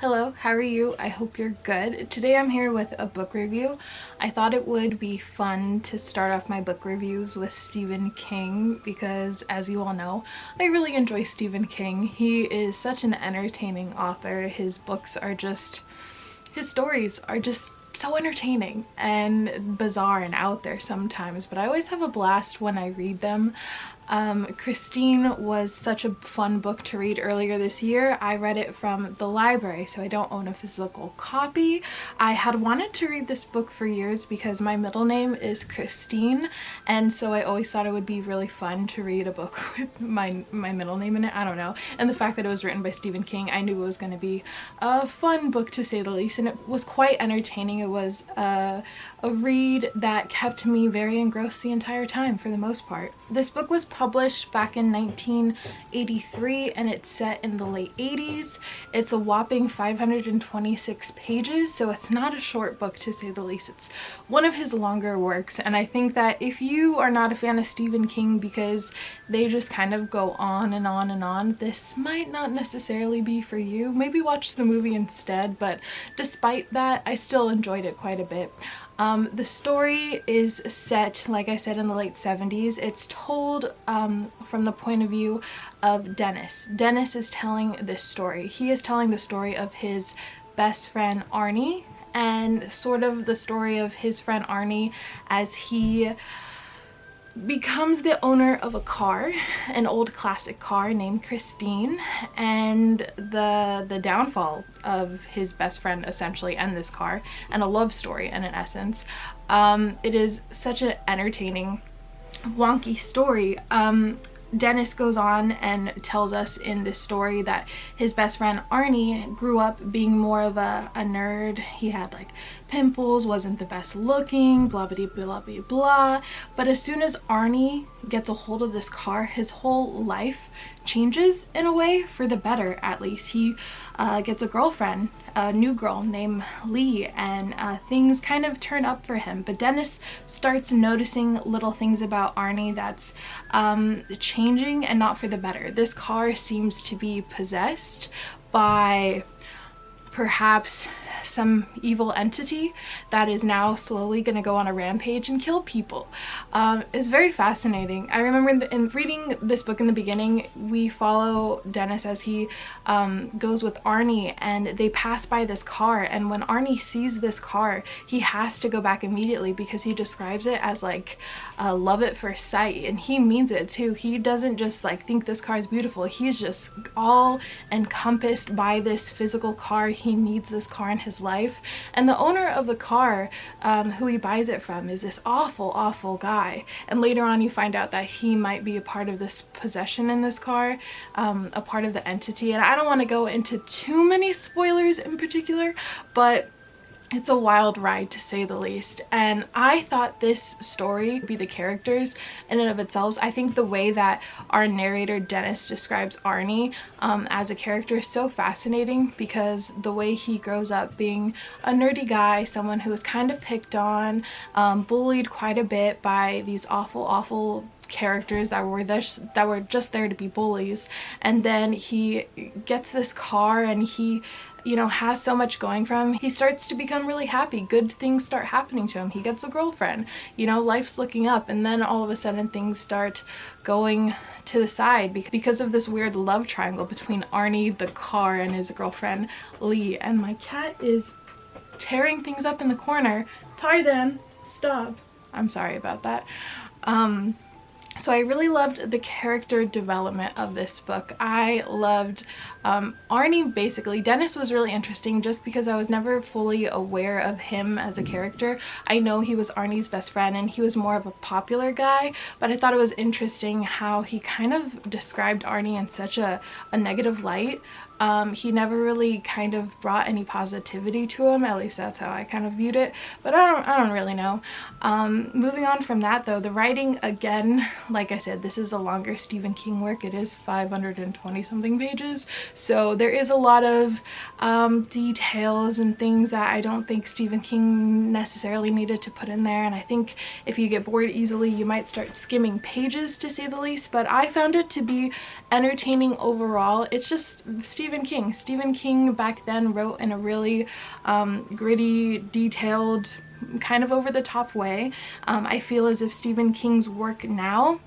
Hello, how are you? I hope you're good. Today I'm here with a book review. I thought it would be fun to start off my book reviews with Stephen King because, as you all know, I really enjoy Stephen King. He is such an entertaining author. His stories are just so entertaining and bizarre and out there sometimes, but I always have a blast when I read them. Christine was such a fun book to read earlier this year. I read it from the library, so I don't own a physical copy. I had wanted to read this book for years because my middle name is Christine, and so I always thought it would be really fun to read a book with my middle name in it. I don't know. And the fact that it was written by Stephen King, I knew it was going to be a fun book to say the least, and it was quite entertaining. It was a read that kept me very engrossed the entire time for the most part. This book was published back in 1983 and it's set in the late 80s. It's a whopping 526 pages, so it's not a short book to say the least. It's one of his longer works, and I think that if you are not a fan of Stephen King because they just kind of go on and on and on, this might not necessarily be for you. Maybe watch the movie instead, but despite that, I still enjoyed it quite a bit. The story is set, like I said, in the late 70s. It's told from the point of view of Dennis. Dennis is telling this story. He is telling the story of his best friend Arnie, and sort of the story of his friend Arnie as he becomes the owner of a car, an old classic car named Christine, and the downfall of his best friend essentially and this car, and a love story in essence. It is such an entertaining, wonky story. Dennis goes on and tells us in this story that his best friend Arnie grew up being more of a nerd. He had like pimples, wasn't the best looking, blah blah blah blah blah. But as soon as Arnie gets a hold of this car, his whole life changes in a way, for the better at least. He gets a girlfriend, a new girl named Lee, and things kind of turn up for him. But Dennis starts noticing little things about Arnie that's changing, and not for the better. This car seems to be possessed by perhaps some evil entity that is now slowly going to go on a rampage and kill people. It's very fascinating. I remember in reading this book in the beginning, we follow Dennis as he goes with Arnie, and they pass by this car, and when Arnie sees this car, he has to go back immediately because he describes it as like love at first sight, and he means it too. He doesn't just like think this car is beautiful. He's just all encompassed by this physical car. He needs this car in his life, and the owner of the car who he buys it from is this awful guy, and later on you find out that he might be a part of this possession in this car, a part of the entity. And I don't want to go into too many spoilers in particular, but it's a wild ride to say the least. And I thought this story would be the characters in and of itself. I think the way that our narrator Dennis describes Arnie as a character is so fascinating, because the way he grows up being a nerdy guy, someone who is kind of picked on, bullied quite a bit by these awful characters that were just there to be bullies, and then he gets this car and he, you know, has so much going for him. He starts to become really happy. Good things start happening to him. He gets a girlfriend, you know, life's looking up, and then all of a sudden things start going to the side because of this weird love triangle between Arnie, the car, and his girlfriend Lee. And my cat is tearing things up in the corner. Tarzan, stop. I'm sorry about that. So I really loved the character development of this book. I loved Arnie. Basically, Dennis was really interesting just because I was never fully aware of him as a character. I know he was Arnie's best friend and he was more of a popular guy, but I thought it was interesting how he kind of described Arnie in such a negative light. He never really kind of brought any positivity to him, at least that's how I kind of viewed it, but I don't really know. Moving on from that though, the writing, again, like I said, this is a longer Stephen King work. It is 520 something pages, so there is a lot of details and things that I don't think Stephen King necessarily needed to put in there, and I think if you get bored easily you might start skimming pages, to say the least, but I found it to be entertaining overall. It's just Stephen Stephen King. Stephen King back then wrote in a really gritty, detailed, kind of over the top way. I feel as if Stephen King's work now,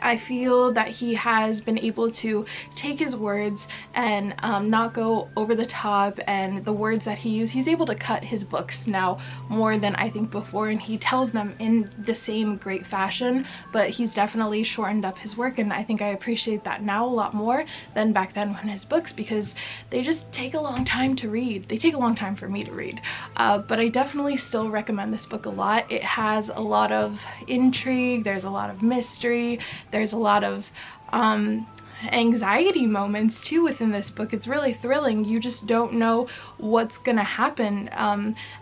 I feel that he has been able to take his words and not go over the top, and the words that he uses, he's able to cut his books now more than I think before, and he tells them in the same great fashion, but he's definitely shortened up his work, and I think I appreciate that now a lot more than back then when his books, because they just take a long time to read. They take a long time for me to read, but I definitely still recommend this book a lot. It has a lot of intrigue, there's a lot of mystery, there's a lot of anxiety moments too within this book. It's really thrilling. You just don't know what's gonna happen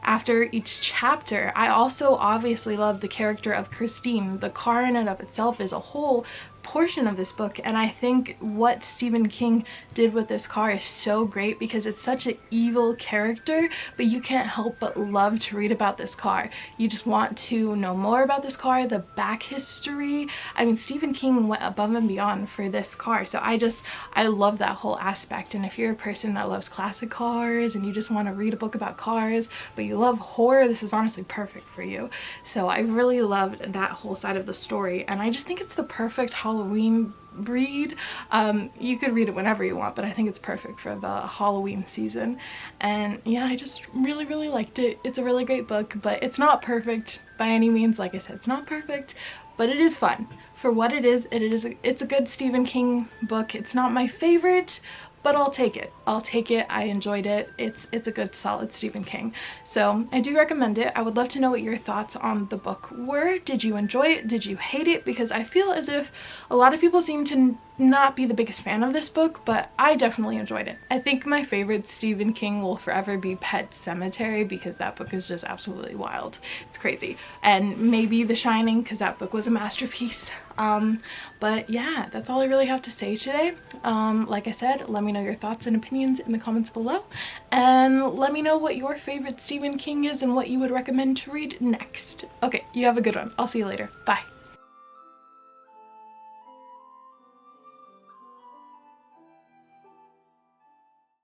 after each chapter. I also obviously love the character of Christine. The car in and of itself is a whole portion of this book, and I think what Stephen King did with this car is so great because it's such an evil character, but you can't help but love to read about this car. You just want to know more about this car, the back history. I mean, Stephen King went above and beyond for this car, so I love that whole aspect. And if you're a person that loves classic cars and you just want to read a book about cars but you love horror, this is honestly perfect for you. So I really loved that whole side of the story, and I just think it's the perfect Halloween read. You could read it whenever you want, but I think it's perfect for the Halloween season. And yeah, I just really liked it. It's a really great book, but it's not perfect by any means. Like I said, it's not perfect, but it is fun. For what it is, it's a good Stephen King book. It's not my favorite, but I'll take it. I'll take it. I enjoyed it. It's a good, solid Stephen King. So I do recommend it. I would love to know what your thoughts on the book were. Did you enjoy it? Did you hate it? Because I feel as if a lot of people seem to not be the biggest fan of this book, but I definitely enjoyed it. I think my favorite Stephen King will forever be Pet Sematary, because that book is just absolutely wild. It's crazy. And maybe The Shining, because that book was a masterpiece. But yeah, that's all I really have to say today. Like I said, let me know your thoughts and opinions in the comments below, and let me know what your favorite Stephen King is and what you would recommend to read next. Okay, you have a good one. I'll see you later. Bye.